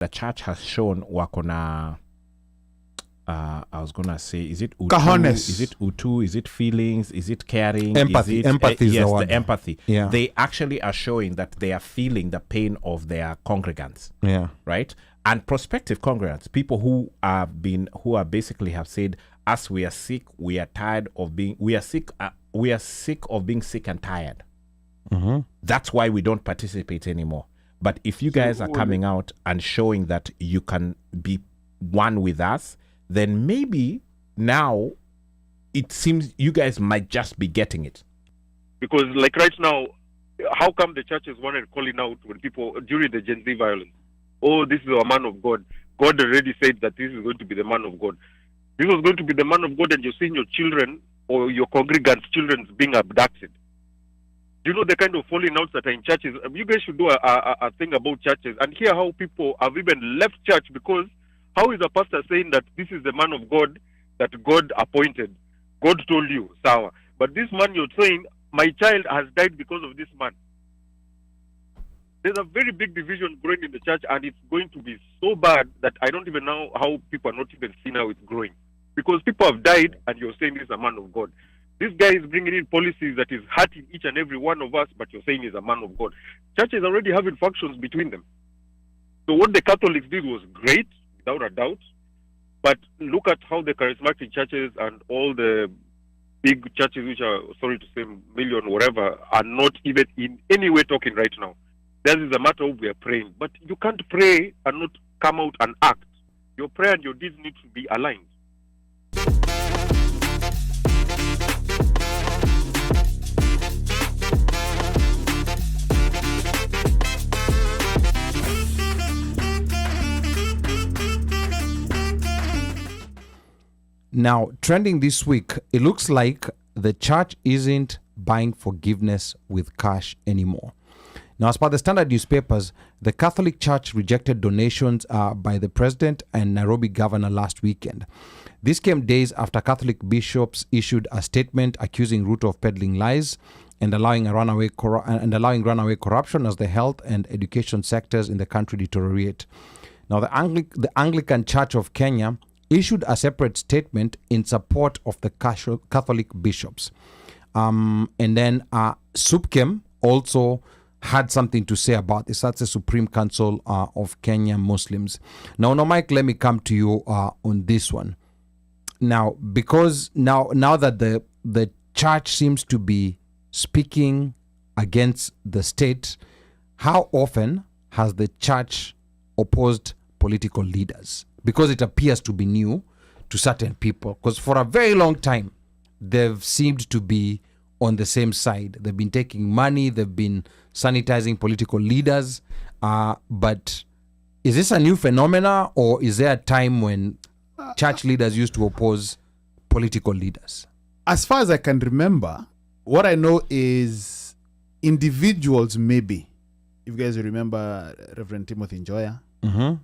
the church has shown wakona. I was gonna say, is it utu? Cajones. Is it utu? Is it feelings? Is it caring? Empathy. Is it, Empathy is yes, the word. the empathy. Yeah. They actually are showing that they are feeling the pain of their congregants. Yeah. Right? And prospective congregants, people who are basically have said, as we are sick, we are tired of being, we are sick of being sick and tired. Mm-hmm. That's why we don't participate anymore. But if you guys are coming out and showing that you can be one with us, then maybe now it seems you guys might just be getting it. Because like right now, how come the churches wanted calling out when people, during the Gen Z violence, oh, this is a man of God. God already said that this is going to be the man of God. This was going to be the man of God, and you're seeing your children or your congregants' children being abducted. Do you know the kind of falling outs that are in churches? You guys should do a thing about churches and hear how people have even left church because how is a pastor saying that this is the man of God that God appointed? God told you, sour. But this man you're saying, my child has died because of this man. There's a very big division growing in the church, and it's going to be so bad that I don't even know how people are not even seeing how it's growing. Because people have died, and you're saying this is a man of God. This guy is bringing in policies that is hurting each and every one of us, but you're saying he's a man of God. Churches already having factions between them. So what the Catholics did was great, without a doubt. But look at how the charismatic churches and all the big churches, which are, sorry to say, million, whatever, are not even in any way talking right now. This is a matter of we are praying. But you can't pray and not come out and act. Your prayer and your deeds need to be aligned. Now, trending this week, it looks like the church isn't buying forgiveness with cash anymore. Now, as per the Standard newspapers, the Catholic Church rejected donations by the president and Nairobi governor last weekend. This came days after Catholic bishops issued a statement accusing Ruto of peddling lies and allowing runaway corruption as the health and education sectors in the country deteriorate. Now, the Anglican Church of Kenya issued a separate statement in support of the Catholic bishops. And then SUPKEM also had something to say about this. That's the Supreme Council of Kenyan Muslims. Now, Mike, let me come to you on this one. Now, because now that the church seems to be speaking against the state, how often has the church opposed political leaders? Because it appears to be new to certain people. Because for a very long time, they've seemed to be on the same side. They've been taking money. They've been sanitizing political leaders. But is this a new phenomena, or is there a time when church leaders used to oppose political leaders? As far as I can remember, what I know is individuals maybe. If you guys remember Reverend Timothy Njoya. Mm-hmm.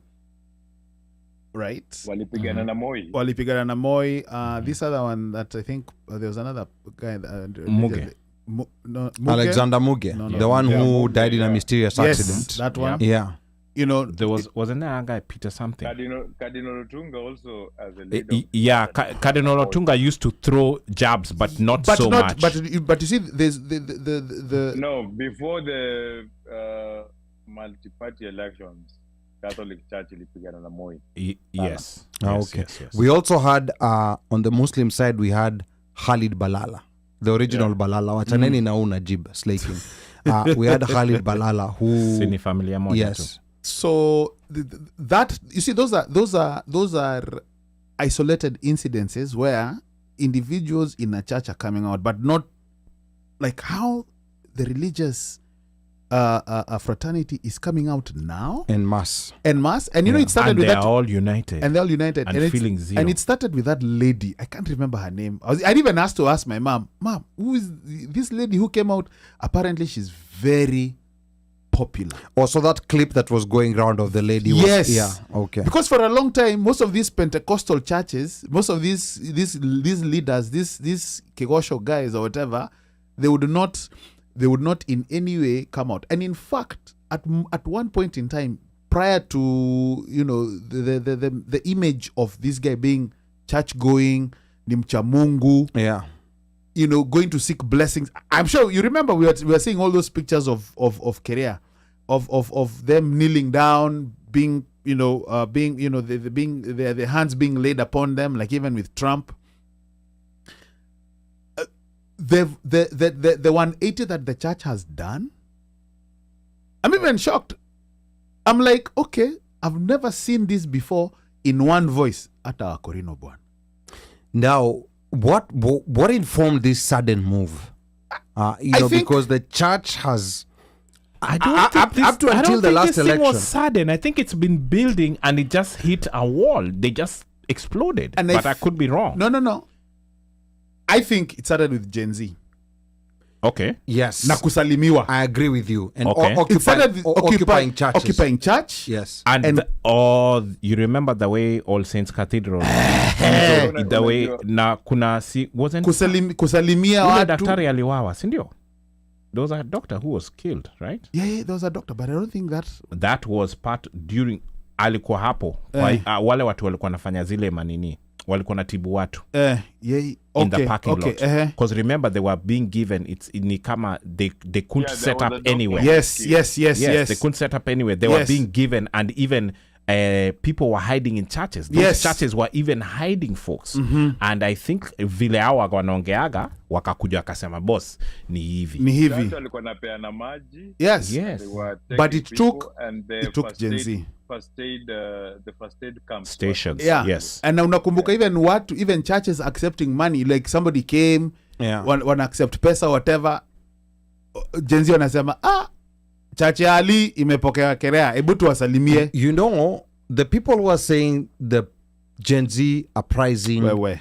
Right. Walipigana na Moi. Walipigana na Moi. This other one that I think there was another guy. Muge. Muge. Alexander Muge, the one who died in a mysterious accident. Yes, that one. Yeah. You know, there wasn't there a guy, Peter something? Cardinal Otunga also as a leader. Cardinal Otunga used to throw jabs, but not so much. But you see, there's the No, before the multi-party elections, Catholic Church ilipigana na Moi. Yes. Okay. Yes. We also had on the Muslim side, we had Khalid Balala, the original Balala. Wachaneni na Najib slaking. We had Khalid Balala who Sini familia moja. Yes. Too. So that you see, those are isolated incidences where individuals in a church are coming out, but not like how the religious fraternity is coming out now en masse. And you know, it started and with they're that, all united, and they're all united, and feeling zero. And it started with that lady. I can't remember her name. I even asked to ask my mom, who is this lady who came out? Apparently, she's very popular. Also, that clip that was going around of the lady. Yes. Yeah. Okay. Because for a long time, most of these Pentecostal churches, most of these leaders, these Kegosho guys or whatever, they would not in any way come out. And in fact, at one point in time, prior to the image of this guy being church going, ni mcha Mungu, going to seek blessings. I'm sure you remember we were seeing all those pictures of Kerea, of them kneeling down, being their hands being laid upon them, like even with Trump. The 180 that the church has done, I'm even shocked. I'm like, okay, I've never seen this before in one voice. Ata Korino Bwan. Now, what informed this sudden move? Because the church has I don't think up to until the last election was sudden. I think it's been building and it just hit a wall. They just exploded. But I could be wrong. No. I think it started with Gen Z. Okay. Yes. Na kusalimiwa. I agree with you. And Okay. It started with occupying churches. Occupying church. Yes. And you remember the way All Saints Cathedral the way na kuna wasn't kusalimia ule watu. daktari aliwawa, si ndio? There was a doctor who was killed, right? Yeah, there was a doctor, but I don't think that was part during alikuwa hapo. Wale watu walikuwa nafanya zile manini. Walikuwa natibu watu. In the parking lot. Because remember they were being given ni kama they couldn't set up anywhere. Yes. They couldn't set up anywhere. They were being given, and even people were hiding in churches. Those churches were even hiding folks. And I think vile hao wanaongeaga wakakuja wakasema boss ni hivi. Walikuwa napeana maji. Yes. But it took Gen Z. The first aid camp stations. Yes. And unakumbuka even churches accepting money, like somebody came, wana accept pesa whatever. Gen Z wanasema church ya Ali imepokea Kerea, hebu tuwasalimie. The people were saying the Gen Z uprising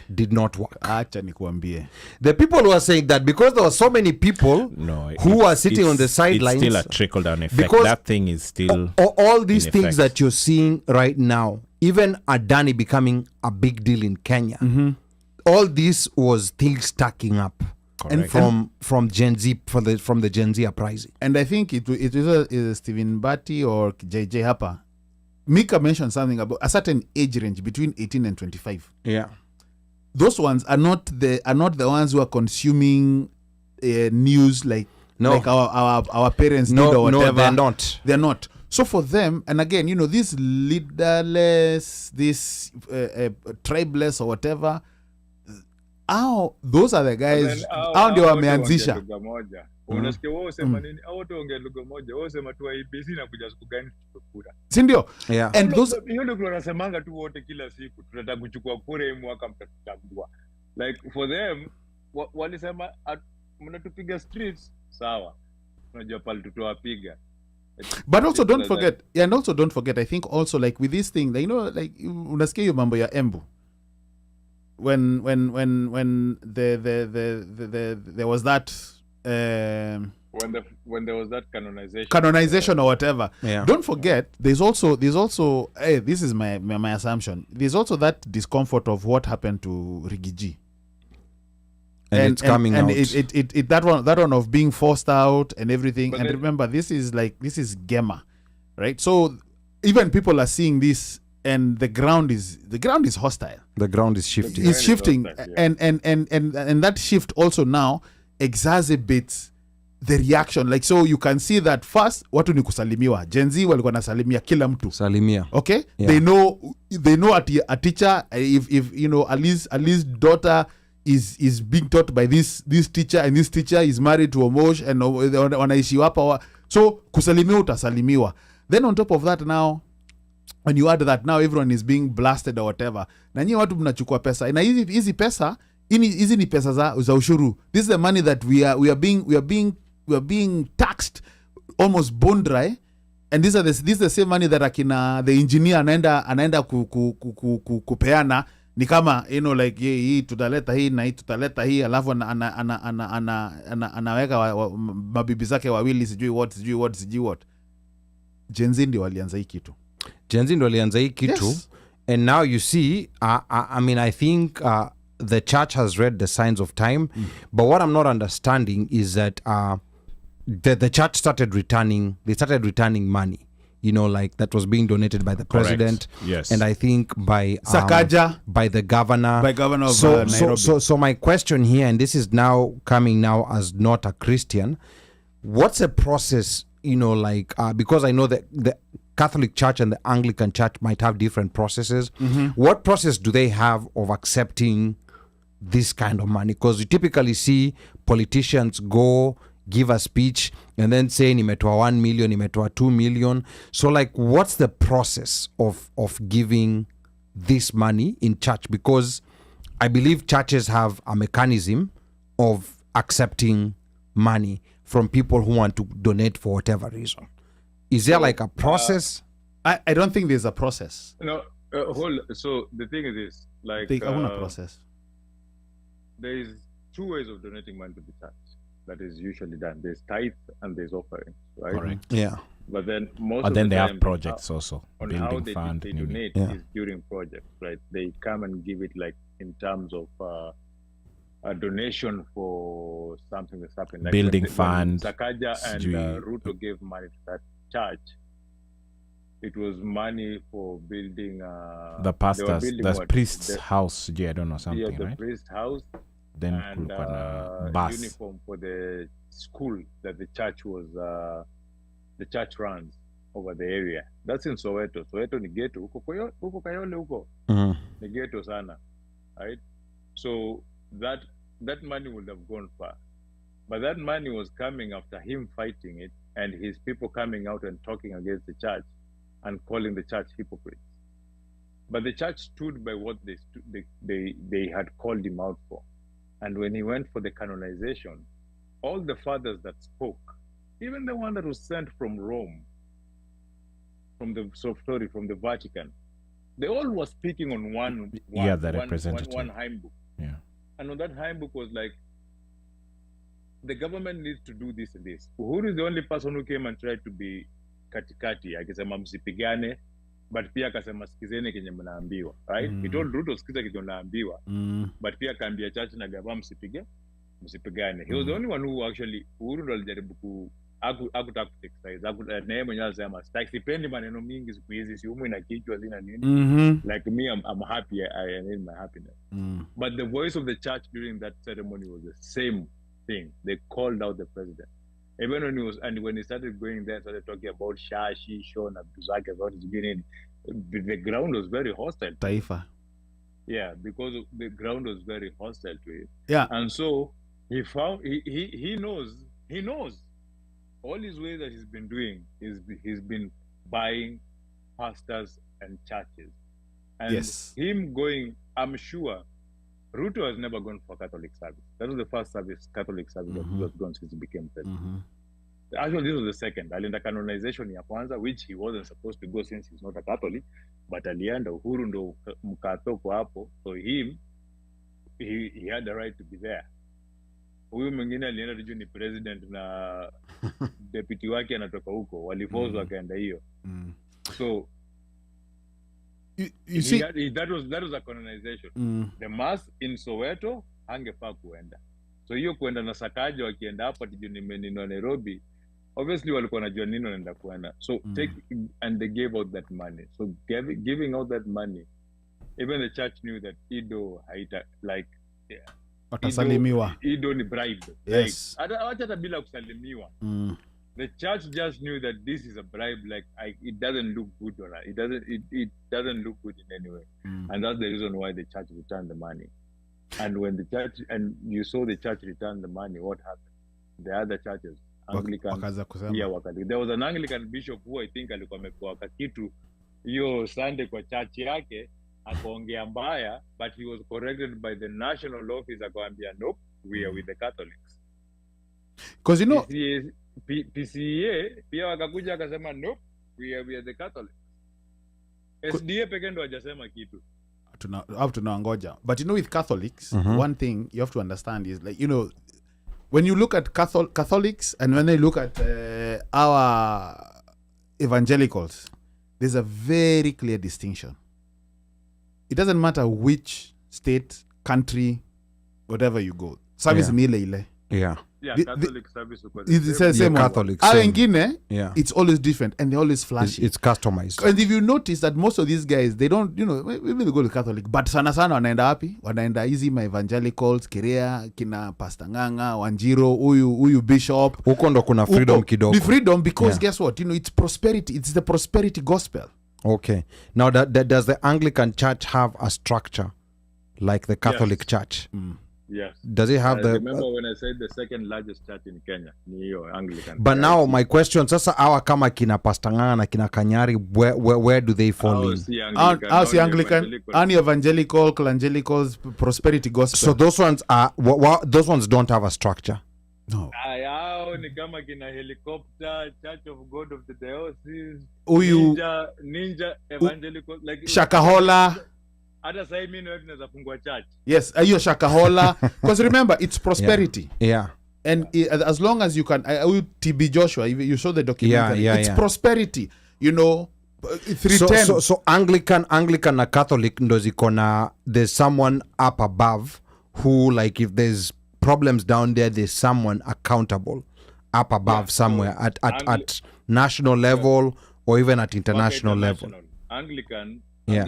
did not work. Acha nikuambie. The people were saying that because there were so many people who are sitting on the sidelines. It's still a trickle-down effect. Because that thing is still all these things that you're seeing right now, even Adani becoming a big deal in Kenya, all this was things stacking up. And from Gen Z, from the Gen Z uprising. And I think it was Stephen Batty or JJ Hapa. Mika mentioned something about a certain age range between 18 and 25. Yeah. Those ones are not the ones who are consuming news like our parents did or whatever. No, they're not. So for them, and again, this leaderless, this tribeless or whatever, those are the guys ndio wameanzisha. Unasikia wao sema nini? Au tuongee lugha moja. Wao sema tu IBC na kuja siku gani tutakura. Si ndio? And those hiyo ndio wanasemanga tu wote kila siku tunataka kuchukua kura hii mwaka mtatutambua. Like for them walisema mnatupiga streets sawa. Unajua pale tutawapiga. But also don't forget, I think also like with this thing, like, unasikia hiyo mambo ya Embu. When there was that when there was that canonization or whatever, don't forget there's also this is my assumption, there's also that discomfort of what happened to Rigiji, and it's coming out, it that one of being forced out and everything. But remember, this is Gema, right? So even people are seeing this, and the ground is hostile. The ground is shifting. It's shifting, and that shift also now exacerbates the reaction. Like, so you can see that first watu ni kusalimiwa. Gen Z walikuwa nasalimia kila mtu. Salimia. Okay? Yeah. They know a teacher, if Ali's daughter is being taught by this teacher, and this teacher is married to Omosh, and wanaishi hapa. So kusalimiwa utasalimiwa. Then on top of that, now when you add that, now everyone is being blasted or whatever. Na nyinyi watu mnachukua pesa. Na hizi pesa, hizi ni pesa za ushuru. This is the money that we are being taxed almost bone dry. And this is the same money that the engineer anaenda kupeana, ni kama like hii tutaleta hii na hii tutaleta hii, alafu anaweka mabibi zake wawili sijui what. Gen Z ndio walianza hii kitu. Yes. And now you see, I mean, I think the church has read the signs of time, but what I'm not understanding is that the church started returning money. like that was being donated by the Correct. president. Yes. And I think by Sakaja. by the governor. By governor of so, Nairobi. So my question here, and this is now coming now as not a Christian, what's the process, because I know that the Catholic Church and the Anglican Church might have different processes. What process do they have of accepting this kind of money? Because you typically see politicians go give a speech and then say nimetoa 1 million, nimetoa 2 million. So what's the process of giving this money in church? Because I believe churches have a mechanism of accepting money from people who want to donate for whatever reason. Is there a process? I don't think there's a process. No, so the thing is this, I want a process. There is 2 ways of donating money to the church that is usually done. There's tithe and there's offering, right? Correct. Yeah. But then most But of then the they time, have projects also. on how Building they fund. donate Yeah. is during projects, right? They come and give it in terms of a donation for something that's happened. Building when fund, Sakaja and sijui- Ruto gave money to that church. It was money for building the they were pastors, building the what? priest's The- house. Yeah, I don't know something, yeah, the right? priest house Then and kulikuwa na bus. uniform for the school that the church the church runs over the area. That's in Soweto. Soweto ni ghetto. Huko Kayole huko ni ghetto sana, right? So that money would have gone far, but that money was coming after him fighting it and his people coming out and talking against the church and calling the church hypocrites. But the church stood by what they had called him out for. And when he went for the canonization, all the fathers that spoke, even the one that was sent from Rome, from the Vatican, they all were speaking on one the representative. one hymnbook. Yeah. And on that hymnbook was the government needs to do this and this. Uhuru is the only person who came and tried to be katikati, akisema msipigane, but pia akasema sikizeni kenye mnaambiwa, right? He told Ruto sikiza kenye mnaambiwa, but pia akaambia church na gava msipigane. He was the only one who actually, Uhuru ndo alijaribu hakutaka kuexercise, na yeye mwenyewe alisema sipendi maneno mingi siku hizi, siumu ina kichwa zina nini. Like me, I'm happy, I need my happiness. But the voice of the church during that ceremony was the same thing. They called out the president. Even when he started going there, started talking about Shashi, Shon, Abduzaki, about his beginning, the ground was very hostile. Taifa. Yeah, because the ground was very hostile to it. Yeah. And so he knows all his ways that he's been doing is he's been buying pastors and churches. And Yes. him going, I'm sure Ruto has never gone for Catholic service. That was the first Catholic service that he has gone since he became president. Actually, this was the second. Alienda canonization ya kwanza, which he wasn't supposed to go since he's not a Catholic, but alienda. Uhuru ndo mkatoko hapo. So he had the right to be there. Huyu mwingine alienda tujue ni president na deputy wake anatoka huko, walifozwa akaenda hiyo. So you see, that was a colonization. The mass in Soweto hangefaa kuenda. So hiyo kuenda na Sakaja wakienda hapo tujue ni Nairobi, obviously walikuwa wanajua nini wanaenda kuenda. So and they gave out that money. So giving out that money, even the church knew that Ido haita watasalimiwa. Ido ni bribe. Yes. Hata bila kusalimiwa. The church just knew that this is a bribe. It doesn't look good on it. It doesn't look good in any way, and that's the reason why the church returned the money. And when you saw the church return the money, what happened? The other churches, Anglican, there was an Anglican bishop who I think alikuwa amepewa kitu hiyo Sunday kwa church yake, akaongea mbaya, but he was corrected by the national office, akaambia nope, we are with the Catholics. Because you know, PCA pia wakakuja akasema nope, we are the Catholics. SDA pekee ndo hajasema kitu. Tunangoja. But you know, with Catholics, one thing you have to understand is when you look at Catholics and when they look at our evangelicals, there's a very clear distinction. It doesn't matter which state, country, whatever you go. Service ni ile ile. Yeah. Yeah, The- Catholic service uko It's the same. same one. Catholic, Hao same. wengine, Yeah. it's always different and they're always It's, flashy. it's customized. And if you notice that most of these guys, they don't, maybe they go to Catholic, but sana wanaenda wapi? Wanaenda hizi ma evangelicals, Kerea, kina Pastor Nganga, Wanjiro, huyu bishop. Huko ndo kuna freedom Huko, kidogo. the freedom because Yeah. guess what? It's prosperity. It's the prosperity gospel. Okay. Now, does the Anglican Church have a structure like the Catholic Yes. Church? Yes. Does it have the? Remember when I said the second largest church in Kenya? Ni hiyo Anglican. But now my question, sasa hawa kama kina Pastor Nganga na kina Kanyari, where do they fall Hao in? si Anglican, Hao si hao ni Anglican, evangelical. any evangelical, evangelicals, prosperity gospel. So those ones are those ones don't have a structure. no. Hao ni kama kina Helicopter, Church of God of the Diocese, Huyu Ninja Evangelical, like Shakahola. hata sasa mimi na tunaweza fungua church. Yes, hiyo Shakahola. Because remember, it's prosperity. Yeah. And as long as you can, TB Joshua, you saw the documentary. Yeah, it's yeah. prosperity. 310. So Anglican na Catholic ndo ziko na, there's someone up above who, like, if there's problems down there, there's someone accountable up above somewhere at national level or even at international level. Anglican, Yeah.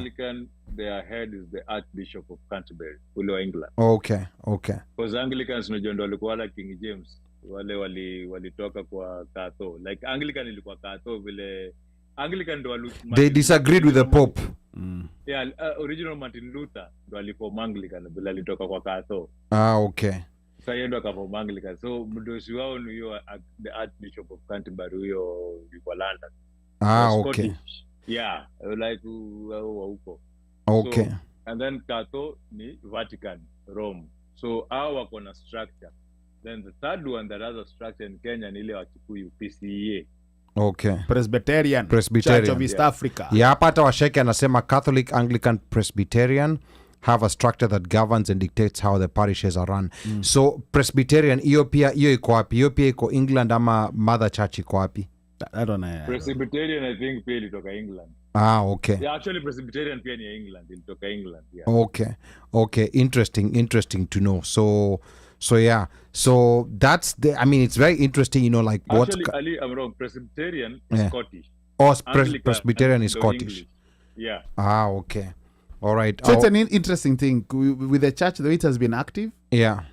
their head is the Archbishop of Canterbury, ule wa England. Okay. Because Anglicans unajua ndo walikuwa wala King James, wale walitoka kwa Katho. Like Anglican ilikuwa Katho vile Anglican ndo They disagreed with the Pope. Yeah, original Martin Luther ndo aliform Anglican vile alitoka kwa Katho. Okay. Sasa yeye ndo akaform Anglican. So mdosi wao ni huyo the Archbishop of Canterbury, huyo yuko London. Okay. Scottish. Yeah, like huko. Okay. So, and then Katho ni Vatican, Rome. So hao wako na structure. Then the third one that has a structure in Kenya ni ile wa Kikuyu, PCEA. Okay. Presbyterian. Presbyterian. Church of East Africa. Yeah, hapa hata washeke anasema Catholic, Anglican, Presbyterian have a structure that governs and dictates how the parishes are run. So Presbyterian hiyo iko wapi? Hiyo pia iko England ama Mother Church iko wapi? I don't know. Presbyterian I think pia ilitoka England. Okay. Yeah, actually Presbyterian pia ni ya England, ilitoka England. Yeah. Okay. Interesting to know. So yeah. So that's it's very interesting, like what. Actually, Ali, I'm wrong. Presbyterian is Yeah. Scottish. Anglican, Presbyterian is ndo Scottish. English. Yeah. Okay. All right. So it's an interesting thing with the church, the way it has been active. Yeah.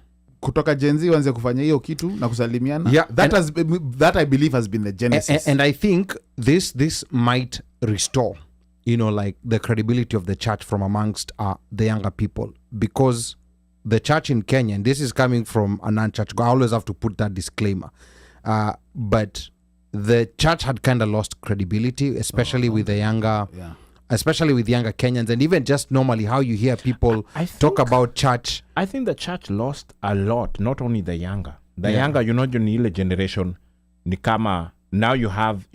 Kutoka Gen Z wanze kufanya hiyo kitu na kusalimiana. Yeah, that I believe has been the genesis. And I think this might restore, like the credibility of the church from amongst the younger people, because the church in Kenya, and this is coming from a non-church, I always have to put that disclaimer, but the church had kind of lost credibility, especially with the younger. Yeah. Especially with younger Kenyans, and even just normally how you hear people talk about church. I think the church lost a lot, not only the younger. The younger, ni ile generation, ni kama, now you have,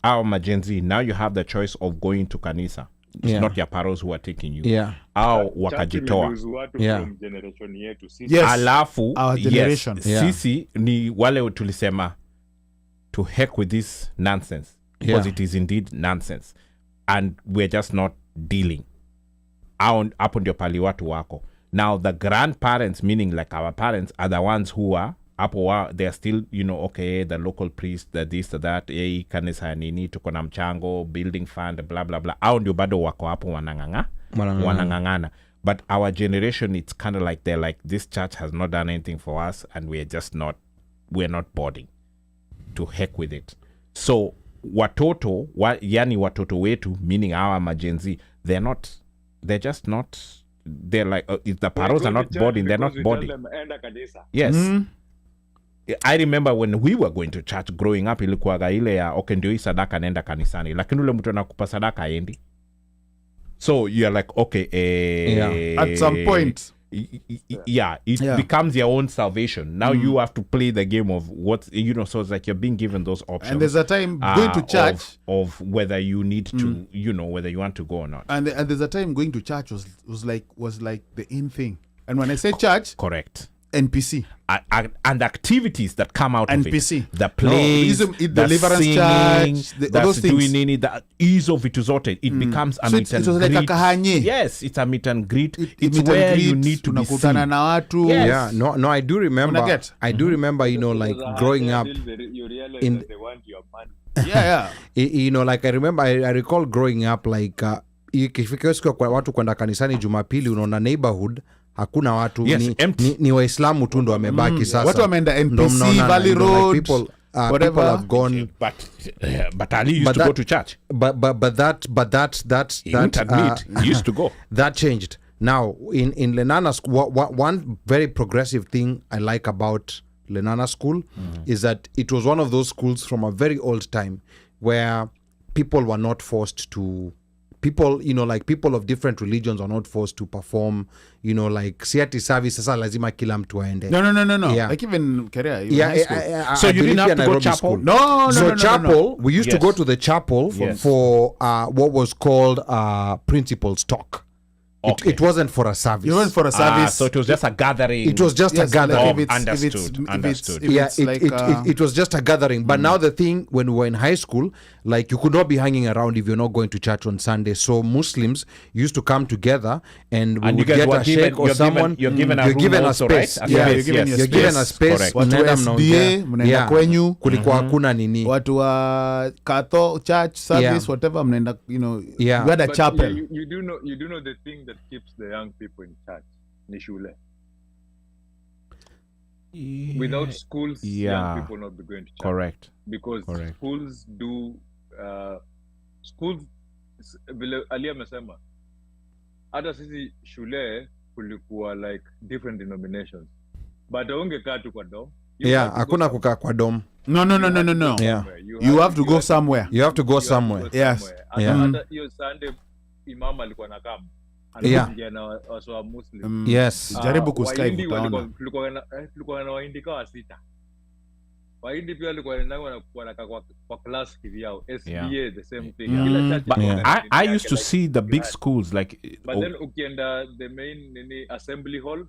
our Majenzi, now you have the choice of going to kanisa. It's not your parents who are taking you. Yeah. Au wakajitoa. Yeah. From generation yetu. Sisi. Yes. Alafu, Our generation. Yes, Yeah. sisi ni wale tulisema, to heck with this nonsense. Because it is indeed nonsense. And we're just not dealing. Hapo ndio pali watu wako. Now the grandparents, meaning like our parents, are the ones who are hapo, they're still, okay, the local priest, the this, the that, kanisa nini, tuko na mchango, building fund, blah blah blah. Hao ndio bado wako hapo wanangangana. But our generation, it's kind of like they're like, this church has not done anything for us, and we're not boarding. To heck with it. So watoto wetu, meaning our Majenzi, they're just not, they're like, if the paros are not boarding, they're not boarding. Yes. I remember when we were going to church growing up, ilikuwaga ile ya okay, ndio hii sadaka nenda kanisani, lakini ule mtu anakupa sadaka aendi. So you're like, okay, at some point, it becomes your own salvation. Now you have to play the game of what, so it's like you're being given those options. and there's a time going to church of whether you need to, whether you want to go or not. and there's a time going to church was like the in thing. And when I say church, Correct. NPC. And the activities that come out NPC. of it, the plays, the the deliverance singing, church, that's those things. doing any, the ease of it is all it becomes a So meet it and was like a greet. kahanye. Yes, it's a meet and greet. It- It's meet and where greet, you need to be unakutana seen. na watu. Yes. Yeah, no, I do remember. Unaget? I do remember, you know, like growing up. You realize in- that they want your money. Yeah. You know, like I remember, I recall growing up, like ikifika siku kwa watu kwenda kanisani Jumapili, unaona neighborhood hakuna watu, Yes, empty. ni Waislamu tu ndo wamebaki sasa. Watu wameenda Ndo NPC, mnaona, Valley you know, like Road, people whatever. people have gone. But Ali used But to that- go to church. But that He wouldn't admit. He used to go. that changed. Now in Lenana school, one very progressive thing I like about Lenana school is that it was one of those schools from a very old time where people were not forced to. People, you know, like people of different religions are not forced to perform, you know, like siati service sasa lazima kila mtu aende. No. Yeah. Like even Kerea, even Yeah, high school. So you believe didn't have here to go Nairobi chapel? school. No. So chapel, we used to Yes. go to the chapel Yes. for what was called principal's talk. Okay. It wasn't for a service. You went for a service. So it was just a gathering. It was just Yes, a gathering. like if it's, Understood, understood. If Yeah, it's like, it was just a gathering. But now the thing, when we were in high school, like you could not be hanging around if you're not going to church on Sunday. So Muslims used to come together and we And you would guys get were a given- sheikh or you're given- someone. you're given a you're room given a also, space. right? Yeah, you're given your you're given a space. space. Correct. watu wa Mnaenda SDA, mnaongea. mnaenda kwenyu. Kulikuwa hakuna nini. Watu wa Katho church service, Yeah. whatever, mnaenda, you know, Yeah. you had a But chapel. you do know the thing that keeps the young people in church. Ni shule. Without schools, Yeah. young people will not be going to church. Correct. Because Correct. schools do schools vile Ali amesema hata sisi shule kulikuwa like different denominations but ungekaa tu kwa dom. Yeah, hakuna kukaa kwa dom. No. Yeah. You have to go somewhere. You have to go somewhere. Yes. Yeah. Hata hiyo Sunday imam alikuwa na kama Yeah. anaingia na waswa Muslim. Yes. Jaribu kusikia Wahindi hivyo, utaona. tulikuwa na Wahindi kawa 6. Wahindi pia walikuwa wanakaa kwa class kivyao. SBA the same thing. Yeah. Kila church But iko na I nini used yake, to like, see the big had. schools like But then ukienda the main assembly hall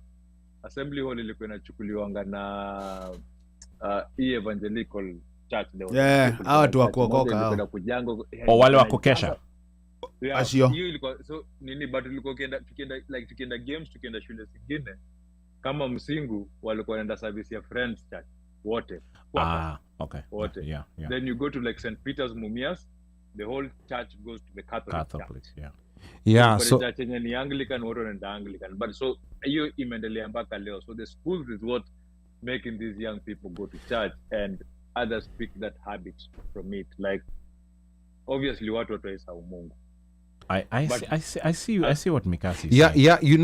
ilikuwa inachukuliwanga na hii evangelical church Yeah, hawa watu wa kuokoka hao. wale wa kukesha. Ashio. Hiyo ilikuwa so but tulikuwa tukienda games, tukienda shule zingine kama Msingu walikuwa wanaenda service ya Friends Church wote. Okay. Wote. Yeah. Then you go to like St. Peter's Mumias, the whole church goes to the Catholic Church. Catholics, yeah. Yeah, Kwa so church yenye ni Anglican, wote wanaenda Anglican. But so hiyo imeendelea mpaka leo. So the schools is what making these young people go to church and others pick that habit from it. Like obviously watu wataisahau Mungu. I see what Mikasi is yeah, saying. yeah, you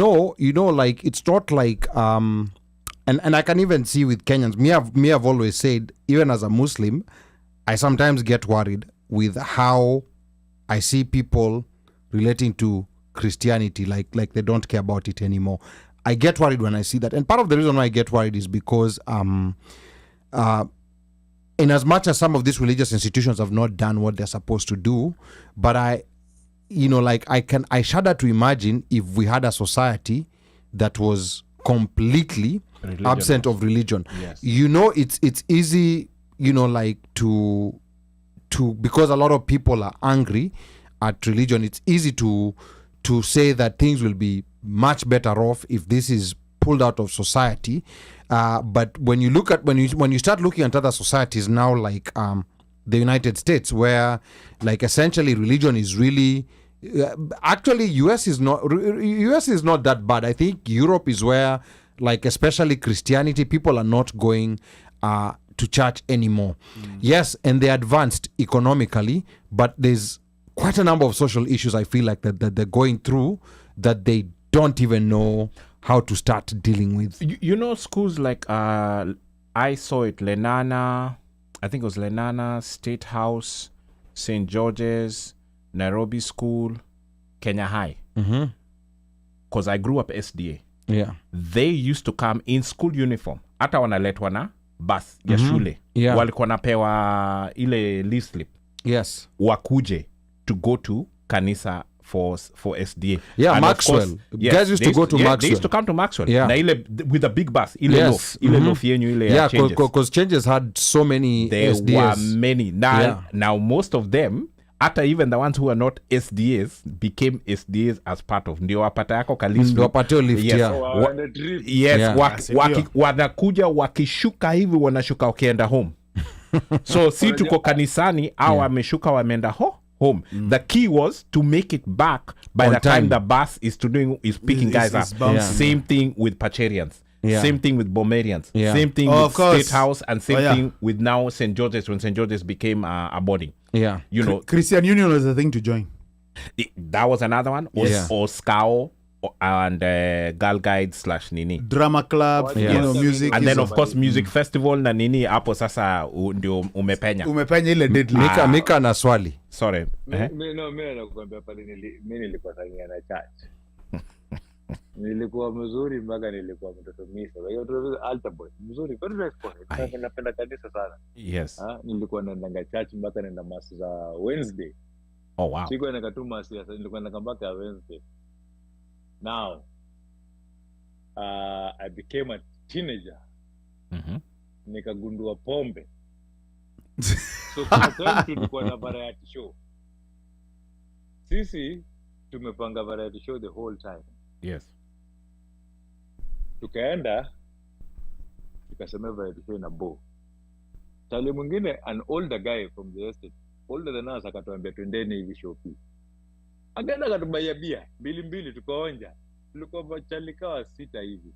know, like it's not like and I can even see with Kenyans. Me have always said, even as a Muslim, I sometimes get worried with how I see people relating to Christianity, like they don't care about it anymore. I get worried when I see that, and part of the reason why I get worried is because in as much as some of these religious institutions have not done what they're supposed to do, but I shudder to imagine if we had a society that was completely absent of religion. Yes. You know, it's easy, you know, like to because a lot of people are angry at religion, it's easy to say that things will be much better off if this is pulled out of society. But when you look at when you start looking at other societies now, like the United States, where like essentially religion is really actually US is not that bad. I think Europe is where, like especially Christianity, people are not going to church anymore. Yes, and they're advanced economically, but there's quite a number of social issues I feel like that they're going through that they don't even know how to start dealing with. You know, schools like I saw it, Lenana, I think it was Lenana, State House, St. George's, Nairobi School, Kenya High. Because I grew up SDA. Yeah. They used to come in school uniform. Hata wanaletwa na bus ya shule. Yeah. Walikuwa napewa ile leave slip. Yes. Wakuje to go to kanisa for SDA. Yeah, And of Maxwell. course, yes, Guys used to go to They Maxwell. used to come to Maxwell. Yeah. Na ile with a big bus. Ile Yes. loaf yenyu ile ya changes. Because changes had so many There SDAs. were many. Now, Yeah. now most of them, after even the ones who are not SDAs, became SDAs as part of ndio wapata yako kalisi. Ndio wapatio lift, Yes. yeah. Waende trip. Yes, Yeah. wanakuja wakishuka hivi wanashuka wakienda home. So si tuko kanisani au wameshuka wameenda home. The key was to make it back by On the time time. the bus is picking guys It's up. bouncing. Same thing with Pacherians. Yeah. Same thing with Bomerians. Yeah. Same thing Oh, with of course. State House, and same thing with now St. George's when St. George's became a boarding. Yeah. You know, Christian Union was the thing to join. that was another one. Yes. Or SCAO and Girl Guide / Nini. Drama club, Yeah. you know, music. And then is of course music festival na nini hapo sasa ndio umepenya. umepenya ile deadly. Mika na swali. Sorry. Mimi nakwambia pale mimi nilikuwa tania na church. Nilikuwa mzuri mpaka nilikuwa mtoto misa. Kwa hiyo mtoto altar boy. Mzuri, very responsive. Napenda kanisa sana. Yes. Nilikuwa naenda church mpaka naenda mass za Wednesday. Oh wow. Sikuwa naenda tu mass ya nilikuwa naenda mpaka Wednesday. Now I became a teenager. Nikagundua pombe. So kwa time tulikuwa na variety show. Sisi tumepanga variety show the whole time. Yes. Tukaenda tukasema variety show na bo. Tale mwingine an older guy from the estate, older than us, akatuambia twendeni hivi shopping. Akaenda akatubaia bia mbili tukaonja. Tulikuwa bachalikawa 6 hivi.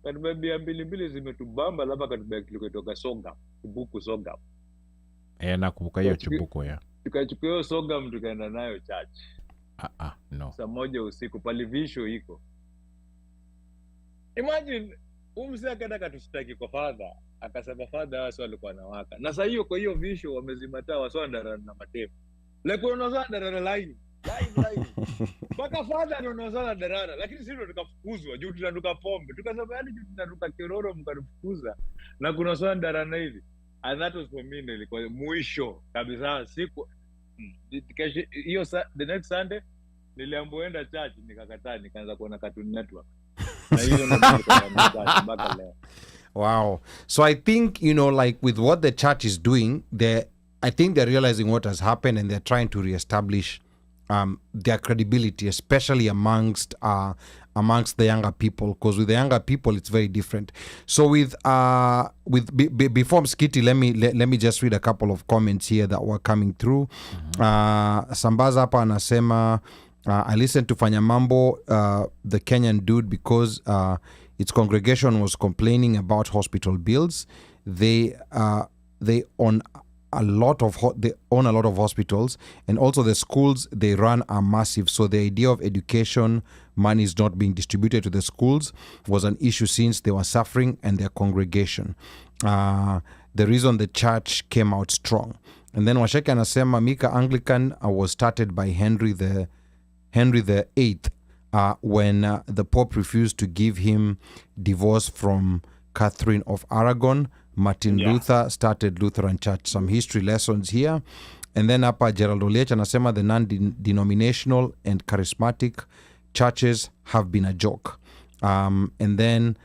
Katubia mbili zimetubamba, labda katubia kilikotoka Songam, Kibuku Songam. Nakumbuka hiyo Chibuko ya. Tukachukua hiyo Songam tukaenda nayo church. No. Saa 1 usiku palivisho iko. Imagine umse akaenda katushtaki kwa father, akasema father wao walikuwa na waka. Na sasa hiyo kwa hiyo visho wamezimataa wasondara na matepo. Like unaona darara live. Mpaka father anaonozana darara, lakini sisi ndo tukafukuzwa juu tunaduka pombe. Tukasema hadi juu tunaduka kiroro mkarufukuza na kuna swala darana hivi. And that was for me, ilikuwa mwisho kabisa siku hiyo. The next Sunday niliamboenda church nikakataa, nikaanza kuona Cartoon Network. Na hiyo ndo mpaka leo. Wow. So I think, you know, like with what the church is doing, I think they're realizing what has happened and they're trying to reestablish their credibility, especially amongst the younger people, because with the younger people it's very different. So before Mskiti, let me just read a couple of comments here that were coming through. Sambaza hapa anasema I listened to Fanyamambo, the Kenyan dude, because its congregation was complaining about hospital bills. They own a lot of hospitals, and also the schools they run are massive. So the idea of education money is not being distributed to the schools was an issue since they were suffering and their congregation. The reason the church came out strong. And then Washeke anasema Mika Anglican was started by Henry the VIII when the Pope refused to give him divorce from Catherine of Aragon. Martin Luther started Lutheran Church. Some history lessons here. And then hapa Gerald Oliech anasema the non-denominational and charismatic churches have been a joke. And then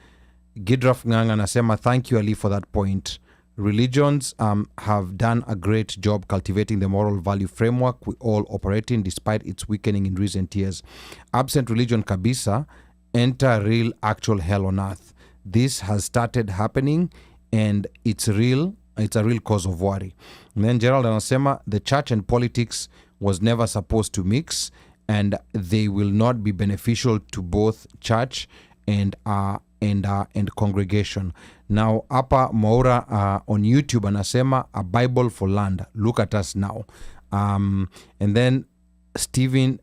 Gidraf Ngang anasema thank you Ali for that point. Religions have done a great job cultivating the moral value framework we all operate in despite its weakening in recent years. Absent religion kabisa, enter real actual hell on earth. This has started happening and it's a real cause of worry. And then Gerald anasema the church and politics was never supposed to mix and they will not be beneficial to both church and congregation. Now hapa Maura on YouTube anasema a Bible for land, look at us now. And then Stephen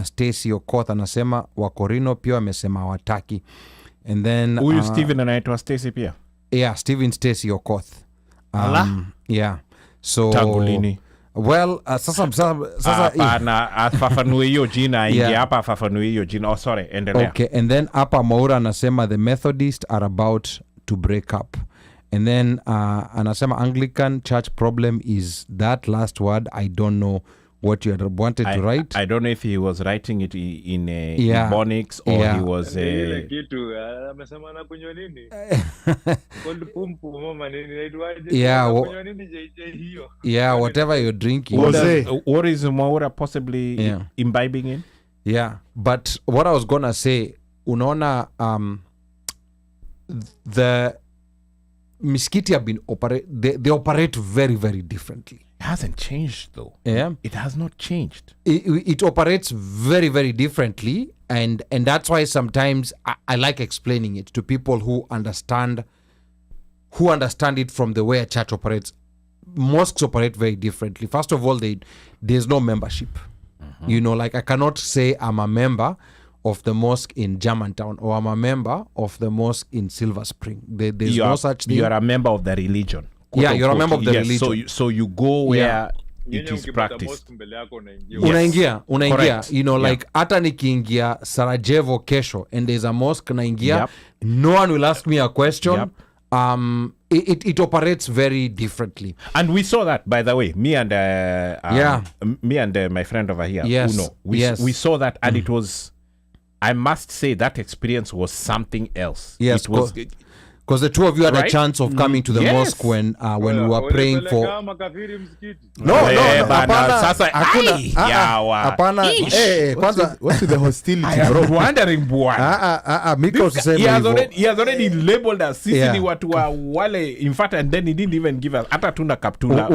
Stacy Okoth anasema Wakorino pia amesema wataki. And then huyu Stephen anaitwa Stacy pia. Yeah, Stephen Stacy Okoth. Yeah. So tangu lini? Well, sasa hapana, afafanue hiyo jina ingia hapa, afafanue hiyo jina. Oh sorry, endelea. Okay, and then hapa Maura anasema the Methodists are about to break up. And then anasema Anglican church problem is that last word, I don't know what you had wanted to write. I don't know if he was writing it in Yeah. Ebonics or Yeah. he was Ile kitu amesema anakunywa nini? Cold pumpu mama nini inaitwaje? Yeah, Anakunywa nini JJ hiyo? Yeah, whatever you're drinking. what is Mwaura possibly Yeah. imbibing in? Yeah, but what I was gonna say, unaona, the miskiti have been they operate very, very differently. It hasn't changed though. Yeah, It has not changed. it operates very, very differently, and that's why sometimes I like explaining it to people who understand it from the way a church operates. Mosques operate very differently. First of all, there's no membership. You know, like I cannot say I'm a member of the mosque in Germantown or I'm a member of the mosque in Silver Spring. There's no such thing. You are a member of the religion. quote Yeah, you're a unquote. member of the Yes, religion. So you go where Yeah. it Yenye is ukipata practiced. mosque mbele yako unaingia. Yes. unaingia Correct. you know, Yeah. like hata nikiingia Sarajevo kesho and there's a mosque naingia, Yep. no one will ask me a question. Yep. It operates very differently. And we saw that, by the way, me and Yeah. me and my friend over here, Yes. Uno, Yes. we saw that, and it was, I must say, that experience was something else. Yes, it was. Because the two of you had a Right? chance of coming to the Yes. mosque when we were praying for. Ulipeleka makafiri msikiti. No, bana, hapana. sasa, Hakuna. ai, yawa. Hapana. Kwanza What's with the hostility, I am bro? wondering, bwana. Mika usiseme He has hivyo. already labeled us. Sisi Yeah. ni watu wa wale. In fact, and then he didn't even give us. Hata tuna kaptula.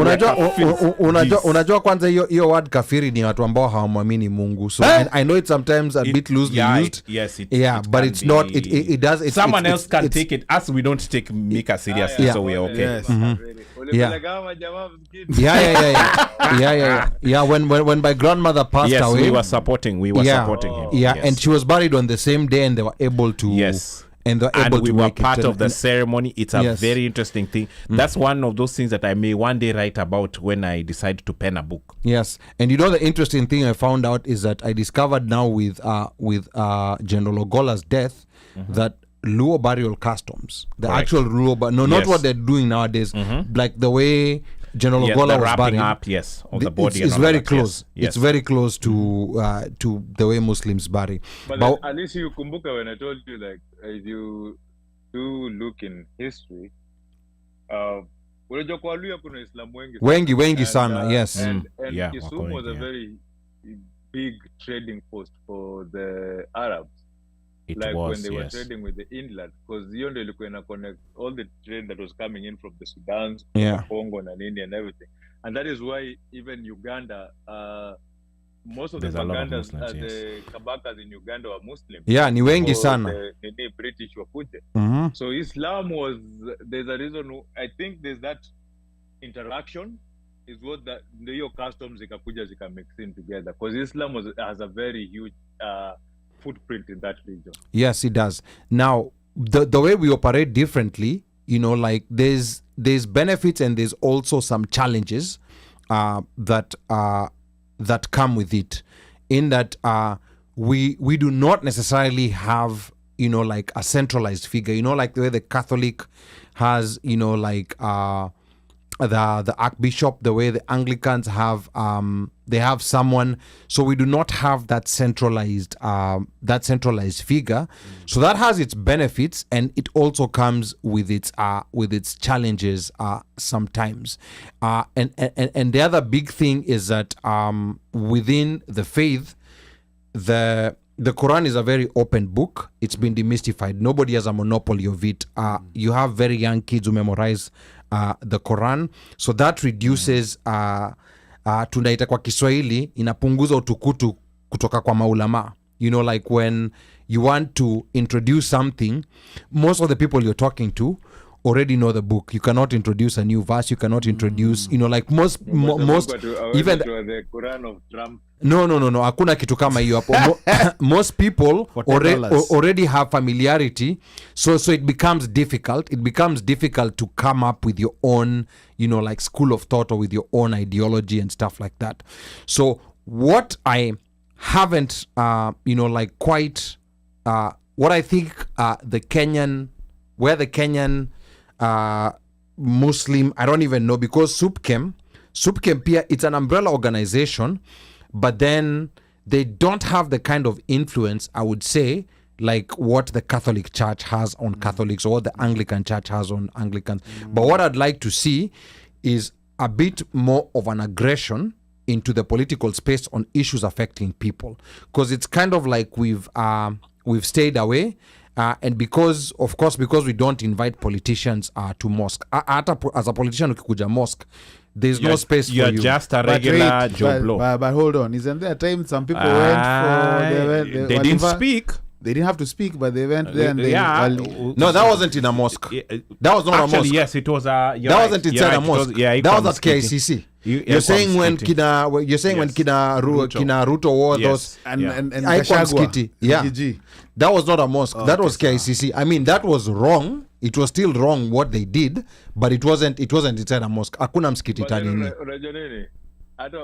Unajua kwanza hiyo word kafiri ni watu ambao hawamwamini Mungu. So I know it's sometimes a bit loosely used. Yes, it But can it's not. be- It does. Someone else can it's- take it. Us, we don't take Mika seriously, Yeah. so we are okay. Yes. Ulipeleka majamaa msikiti. Yeah. When my grandmother passed Yes, away, we were supporting him. Yeah, Yes. and she was buried on the same day, and they were able to. Yes. And they're And able we to were make part it. of the And- ceremony. It's a Yes. very interesting thing. That's one of those things that I may one day write about when I decide to pen a book. Yes, and you know the interesting thing I found out is that I discovered now with General Ogola's death that Luo burial customs, the Correct. actual Luo, not Yes. what they're doing nowadays, like the way General Yes, Ogola the was wrapping buried. up, yes, of the body. It's and all very that. close. Yes. It's very close to the way Muslims bury. But But- at least you kumbuka when I told you, like, if you do look in history, unajua kwa Luya kuna Waislamu wengi sana, yes. And Yeah, Kisumu wako was a wengi, yeah. very big trading post for the Arabs. It Like was, when they were yes. trading with the inland, because hiyo ndio ilikuwa ina connect all the trade that was coming in from the Sudan, Yeah. Congo and India and everything. And that is why even Uganda, most of There's the a lot of Ugandas, Muslims, the Kabakas in Uganda were Muslim. Yeah, ni wengi So sana. the British wakuje. Mhm. So Islam was, there's a reason, I think there's that interaction is what that your customs zikakuja zika mix in together, because Islam has a very huge footprint in that region. Yes, it does. Now, the way we operate differently, you know, like there's benefits and there's also some challenges that come with it. In that we do not necessarily have, you know, like a centralized figure. You know, like the way the Catholic has, you know, like the Archbishop, the way the Anglicans have they have someone. So we do not have that centralized figure. So that has its benefits, and it also comes with its challenges sometimes. And the other big thing is that within the faith, the Quran is a very open book. It's been demystified. Nobody has a monopoly of it. You have very young kids who memorize the Quran, so that reduces tunaita kwa Kiswahili, inapunguza utukutu kutoka kwa maulama. You know, like when you want to introduce something, most of the people you're talking to already know the book. You cannot introduce a new verse. You cannot introduce, you know, like most even the Quran of Trump. No, hakuna kitu kama hiyo hapo. Most people already have familiarity, so it becomes difficult. It becomes difficult to come up with your own, you know, like school of thought or with your own ideology and stuff like that. So what I haven't, you know, like quite, what I think the Kenyan Muslim, I don't even know, because SUPKEM SUPKEM pia, it's an umbrella organization, but then they don't have the kind of influence, I would say, like what the Catholic Church has on Catholics or what the Anglican Church has on Anglicans. But what I'd like to see is a bit more of an aggression into the political space on issues affecting people, because it's kind of like we've stayed away, and because we don't invite politicians to mosque. As a politician ukikuja mosque, there's no space for you. You're just a regular Joe Blow. But hold on, isn't there a time some people went they didn't speak. They didn't have to speak, but they went there and they... No, that wasn't in a mosque. That was not a mosque. Yes, it was a... That wasn't inside a mosque. That was at KICC. You're saying when Kina Ruto wore those and icons kitty. Yeah. That was not a mosque. That was KICC. I mean, that was wrong. It was still wrong what they did, but it wasn't inside a mosque. Hakuna msikiti tani. Hata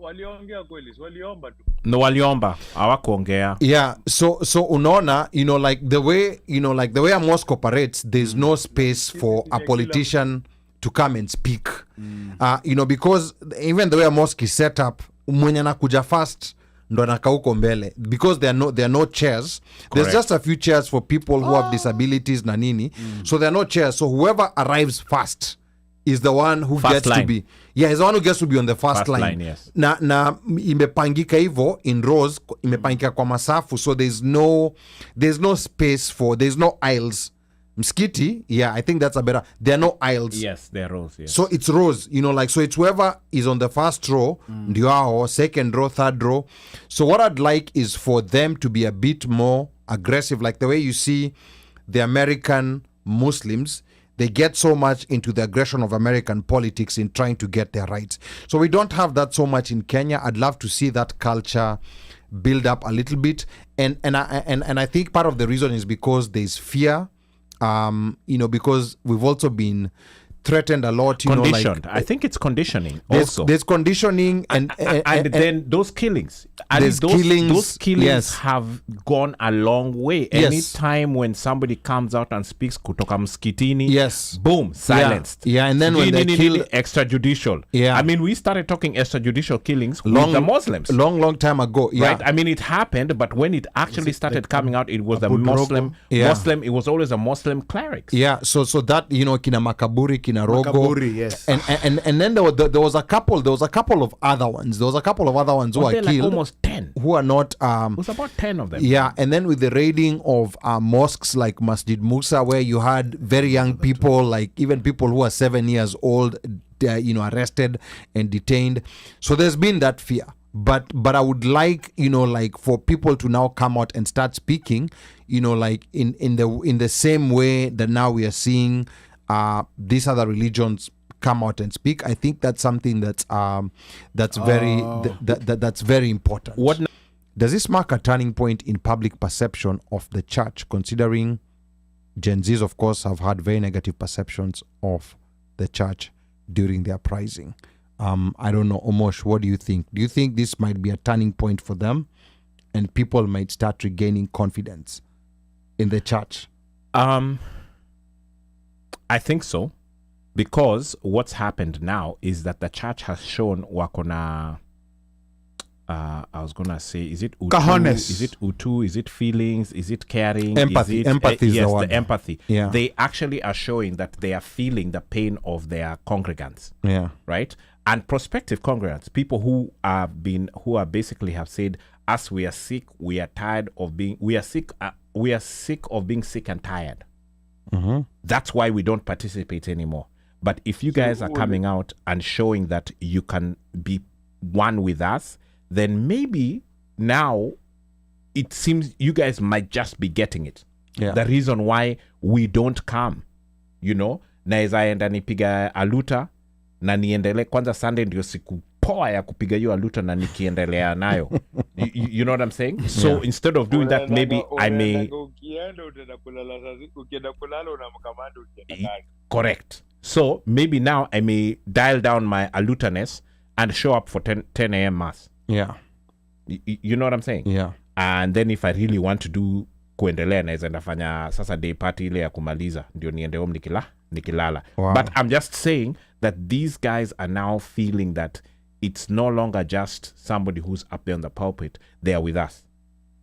waliongea kweli, waliomba tu. No, waliomba, hawakuongea. Yeah, so unaona, like the way a mosque operates, there's no space for a politician to come and speak. Because even the way a mosque is set up, mwenye anakuja first ndo anakaa huko mbele, because there are no chairs. Correct. There's just a few chairs for people who have disabilities na nini. So there are no chairs. So whoever arrives first is the one who first gets line. to be is the one who gets to be on the first line. Yes. Na imepangika hivyo in rows, imepangika kwa masafu, so there's no space for, there's no aisles. Mskiti, I think that's a better, there are no aisles. Yes, there are rows, yes. So it's rows, so it's whoever is on the first row, ndio hao, second row, third row. So what I'd like is for them to be a bit more aggressive, like the way you see the American Muslims. They get so much into the aggression of American politics in trying to get their rights. So we don't have that so much in Kenya. I'd love to see that culture build up a little bit. And I think part of the reason is because there's fear, because we've also been threatened a lot. Conditioned. I think it's conditioning also. There's conditioning and then those killings. And those killings have gone a long way. Yes. Anytime when somebody comes out and speaks kutoka mskitini, yes, boom, silenced. Yeah, and then when they kill extrajudicial. Yeah. I mean, we started talking extrajudicial killings with the Muslims. Long time ago. Yeah. Right? I mean, it happened, but when it actually started coming out, it was a Muslim. It was always a Muslim clerics. Yeah, so that, kina makaburi, kina rogo. Makaburi, yes. And then there was a couple of other ones. There was a couple of other ones who are killed. Like almost 10. Who are not... it was about 10 of them. Yeah, and then with the raiding of mosques like Masjid Musa, where you had very young people, like even people who are 7 years old, arrested and detained. So there's been that fear. But I would like, for people to now come out and start speaking, like in the same way that now we are seeing these other religions come out and speak. I think that's something that's very important. What does this mark a turning point in public perception of the church, considering Gen Zs, of course, have had very negative perceptions of the church during the uprising? I don't know, Omosh, what do you think? Do you think this might be a turning point for them and people might start regaining confidence in the church? I think so, because what's happened now is that the church has shown wakona. I was gonna say, is it utu? Cojones. Is it utu? Is it feelings? Is it caring? Empathy. Is it, empathy is yes, the word. The empathy. Yeah. They actually are showing that they are feeling the pain of their congregants. Yeah. Right. And prospective congregants, people who basically have said, "Us, we are sick. We are tired of being. We are sick. We are sick of being sick and tired. Mm-hmm. That's why we don't participate anymore. But if you guys are coming out and showing that you can be one with us, then maybe now it seems you guys might just be getting it. Yeah. The reason why we don't come, naeza enda nipiga aluta na niendele kwanza Sunday ndio siku poa ya kupiga hiyo aluta na nikiendelea nayo. You know what I'm saying? So instead of doing that, maybe I may... Correct. So maybe now I may dial down my alutaness and show up for 10 a.m. mass. Yeah. You know what I'm saying? Yeah. And then if I really want to do kuendelea naeza ndafanya sasa day party ile ya kumaliza ndio niende home nikilala. Wow. But I'm just saying that these guys are now feeling that it's no longer just somebody who's up there on the pulpit. They are with us.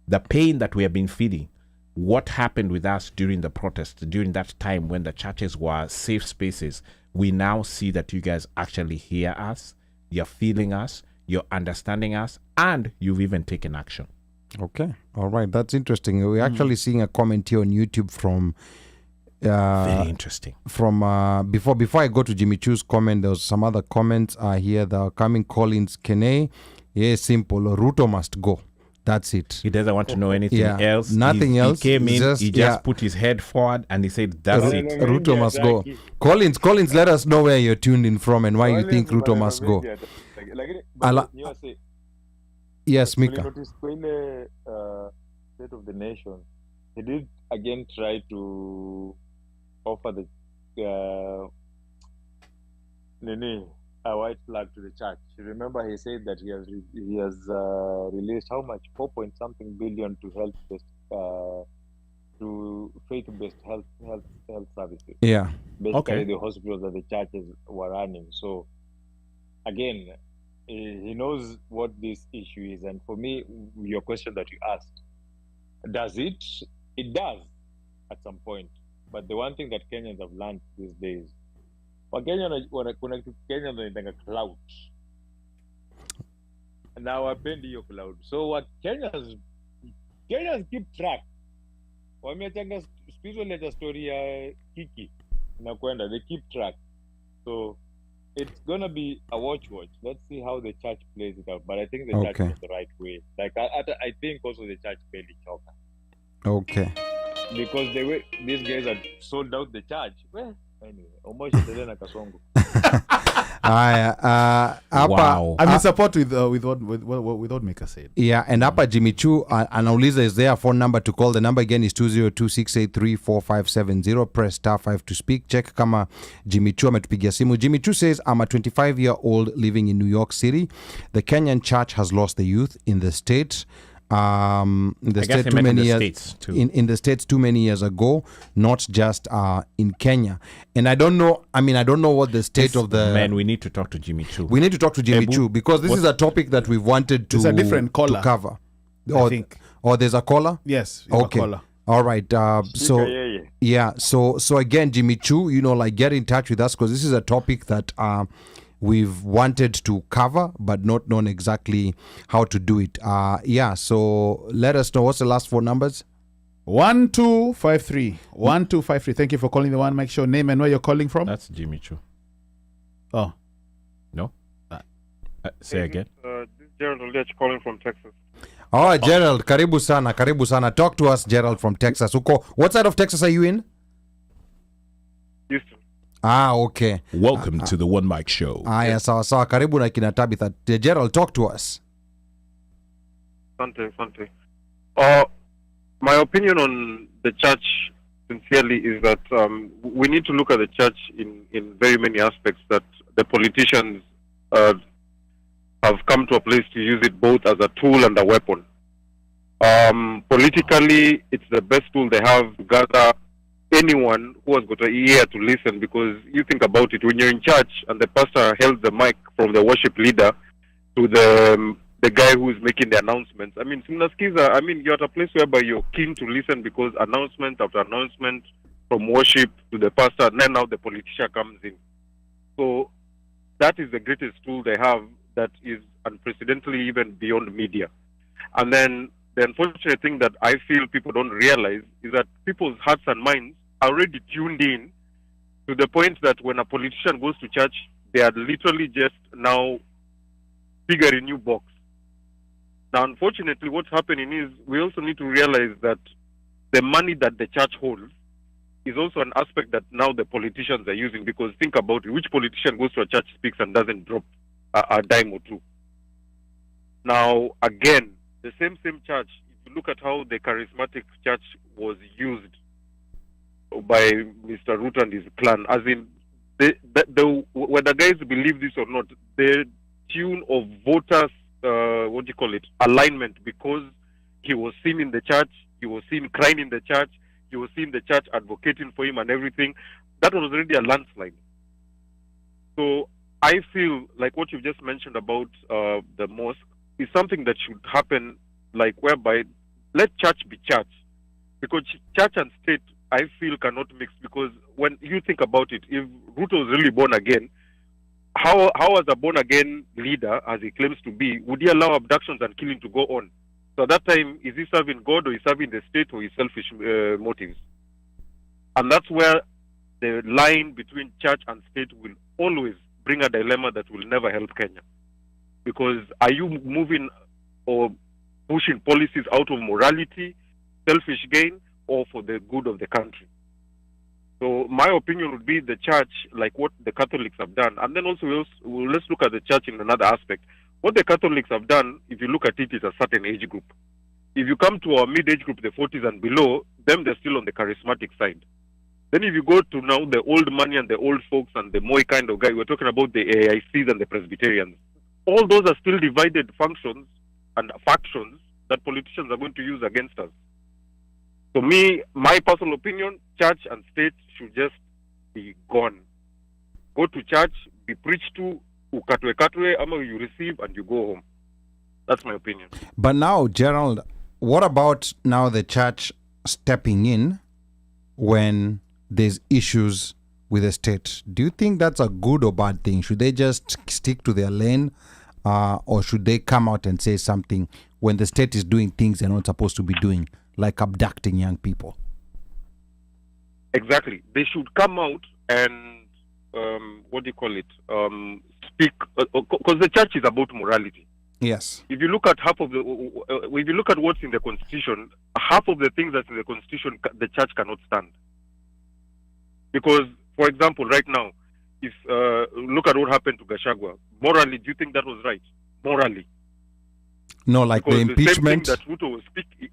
The pain that we have been feeling, what happened with us during the protests, during that time when the churches were safe spaces, we now see that you guys actually hear us, you're feeling us, you're understanding us, and you've even taken action. Okay. All right. That's interesting. We're actually seeing a comment here on YouTube from Very interesting. Before I go to Jimmy Chu's comment, there was some other comments here that are coming. Collins Kene, yeah, simple. Ruto must go. That's it. He doesn't want to know anything else. Nothing else. He came in, Just- he just put his head forward and he said, that's Ru- it. Ruto must go. Collins, let us know where you're tuned in from and why you think Ruto must go. Ala- Yes, Mika. Notice when the State of the Nation, he did again try to offer the a white flag to the church. You remember he said that he has released how much 4-point-something billion to to faith-based health services. Yeah. Basically, Okay. the hospitals that the churches were running. So again, he knows what this issue is. And for me, your question that you asked, does it? It does at some point. But the one thing that Kenyans have learned these days, Wakenya wana connect to Kenya wanaitanga cloud. Na wapendi hiyo cloud. So what Kenyans keep track. Wametanga spiritual story ya Kiki na kwenda, they keep track. So it's gonna be a watch. Let's see how the church plays it out. But I think the church Okay. is the right way. Like I think also the church fairly choker. Okay. Because the way these guys had sold out the church. Well, anyway, almost na Kasongo. Hapa Wow. I'm in support with what Mika said. yeah, and hapa Jimmy Chu anauliza, is there a phone number to call? The number again is 202-683-4570. Press *5 to speak. Check kama Jimmy Chu ametupigia simu. Jimmy Chu says, I'm a 25-year-old living in New York City. The Kenyan church has lost the youth in the state. In the I guess state he too meant in many the years States too. in the States too many years ago, not just in Kenya. And I don't know what the state of the Man, we need to talk to Jimmy Chu. we need to talk to Jimmy Ebu, Chu because this is a topic that we've wanted to, There's a different caller, to cover. I think. Or there's a caller? Yes. you have a Okay. caller. All right. So Yeah. so again, Jimmy Chu, like get in touch with us because this is a topic that we've wanted to cover but not known exactly how to do it. So let us know. What's the last four numbers? 1253. 1253. Thank you for calling the OneMicShow. Name and where you're calling from. That's Jimmy Chu. Oh. No? Say again. This is Gerald Oliech calling from Texas. Oh, Gerald, karibu sana. Talk to us, Gerald from Texas. What side of Texas are you in? Houston. Okay. Welcome to the One Mic Show. Aya, sawa. Karibu na kina Tabitha. Gerald, talk to us. Sante. My opinion on the church, sincerely, is that we need to look at the church in very many aspects, that the politicians have come to a place to use it both as a tool and a weapon. Politically, it's the best tool they have to gather anyone who has got an ear to listen, because you think about it, when you're in church and the pastor held the mic from the worship leader to the guy who is making the announcements, you're at a place whereby you're keen to listen, because announcement after announcement from worship to the pastor, and then now the politician comes in. So that is the greatest tool they have, that is unprecedentedly even beyond media. And then the unfortunate thing that I feel people don't realize is that people's hearts and minds are already tuned in to the point that when a politician goes to church, they are literally just now figure a new box. Now, unfortunately, what's happening is we also need to realize that the money that the church holds is also an aspect that now the politicians are using, because think about it, which politician goes to a church, speaks, and doesn't drop a dime or two? Now, again, the same church, if you look at how the charismatic church was used by Mr. Ruto and his clan, as in, whether guys believe this or not, the tune of voters, alignment, because he was seen in the church, he was seen crying in the church, he was seen the church advocating for him and everything, that was already a landslide. So I feel like what you've just mentioned about the mosque is something that should happen, like whereby let church be church, because church and state I feel cannot mix. Because when you think about it, if Ruto was really born again, how as a born again leader, as he claims to be, would he allow abductions and killing to go on? So at that time, is he serving God or is he serving the state or his selfish motives? And that's where the line between church and state will always bring a dilemma that will never help Kenya. Because are you moving or pushing policies out of morality, selfish gain, or for the good of the country? So my opinion would be the church, like what the Catholics have done. And then also, let's look at the church in another aspect. What the Catholics have done, if you look at it, is a certain age group. If you come to our mid-age group, the 40s and below, them, they're still on the charismatic side. Then if you go to now the old money and the old folks and the Moi kind of guy, we're talking about the AICs and the Presbyterians. All those are still divided functions and factions that politicians are going to use against us. So me, my personal opinion, church and state should just be gone. Go to church, be preached to, ukatwe, ama you receive and you go home. That's my opinion. But now, Gerald, what about now the church stepping in when there's issues with the state? Do you think that's a good or bad thing? Should they just stick to their lane, or should they come out and say something when the state is doing things they're not supposed to be doing, like abducting young people? Exactly. They should come out and speak, because the church is about morality. Yes. If you look at if you look at what's in the constitution, half of the things that's in the constitution, the church cannot stand. Because, for example, right now, if look at what happened to Gachagua, morally, do you think that was right? Morally, no, like because the impeachment. The same thing that Ruto was speaking.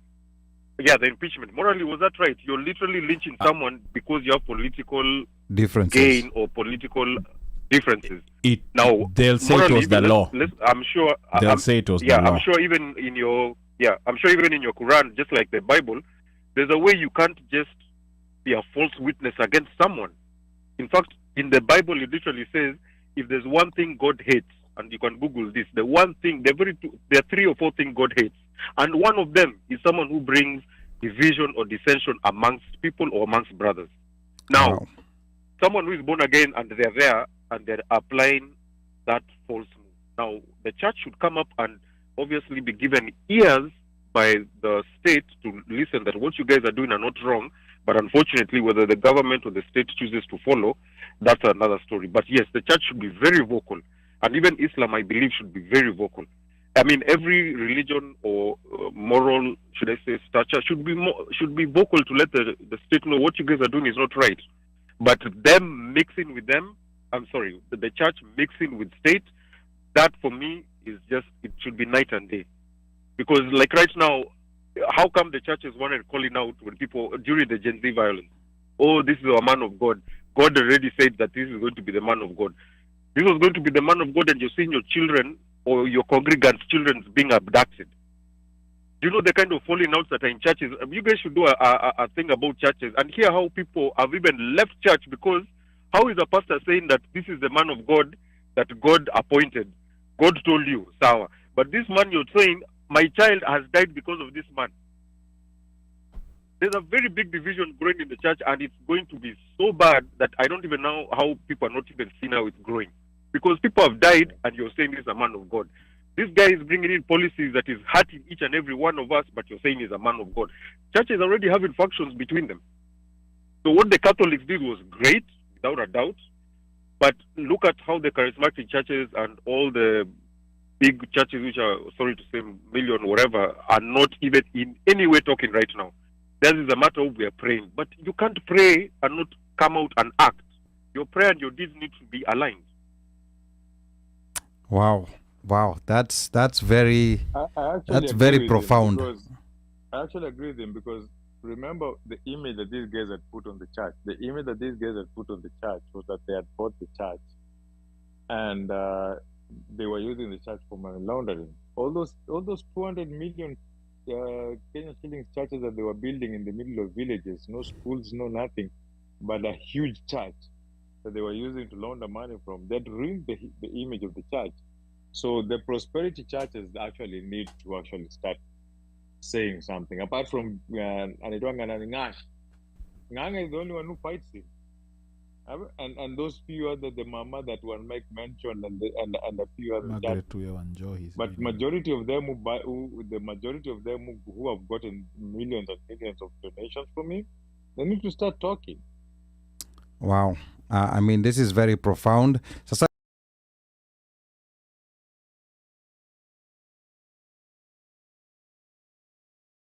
Yeah, the impeachment. Morally, was that right? You're literally lynching someone because you have political differences, gain or political differences. Now they'll say it was the law. I'm sure they'll say it was the law. I'm sure even in your Quran, just like the Bible, there's a way you can't just be a false witness against someone. In fact, in the Bible, it literally says, if there's one thing God hates, and you can Google this, there are 3 or 4 things God hates, and one of them is someone who brings division or dissension amongst people or amongst brothers. Now, Wow. someone who is born again and they're there and they're applying that false move. Now, the church should come up and obviously be given ears by the state to listen that what you guys are doing are not wrong. But unfortunately, whether the government or the state chooses to follow, that's another story. But yes, the church should be very vocal. And even Islam, I believe, should be very vocal. I mean, every religion or moral, should I say, stature should be vocal to let the state know what you guys are doing is not right. But them mixing with them, the church mixing with state, that for me is just, it should be night and day. Because like right now, how come the churches wanted calling out when people, during the Gen Z violence, oh, this is a man of God. God already said that this is going to be the man of God. This was going to be the man of God, and you're seeing your children or your congregants' children being abducted. Do you know the kind of falling outs that are in churches? You guys should do a thing about churches and hear how people have even left church because how is a pastor saying that this is the man of God that God appointed? God told you, Sawa. But this man you're saying, my child has died because of this man. There's a very big division growing in the church, and it's going to be so bad that I don't even know how people are not even seeing how it's growing. Because people have died, and you're saying he's a man of God. This guy is bringing in policies that is hurting each and every one of us, but you're saying he's a man of God. Churches already having factions between them. So what the Catholics did was great, without a doubt. But look at how the charismatic churches and all the big churches, which are, sorry to say, million or whatever, are not even in any way talking right now. This is a matter of we are praying. But you can't pray and not come out and act. Your prayer and your deeds need to be aligned. Wow, that's very I actually that's agree very with him profound. because- I actually agree with him because remember the image that these guys had put on the church. The image that these guys had put on the church was that they had bought the church and they were using the church for money laundering. All those 200 million Kenyan shillings churches that they were building in the middle of villages, no schools, no nothing. but a huge church that they were using to launder money from, that ruined the image of the church. So the prosperity churches actually need to actually start saying something. Apart from Anitwanga Ngash. Nganga is the only one who fights him. And those few other, the mama that one Mike mentioned, and a few other Margaret Wanjohi. but majority of them the majority of them who have gotten millions and millions of donations from him, they need to start talking. Wow. I mean, this is very profound. Sasa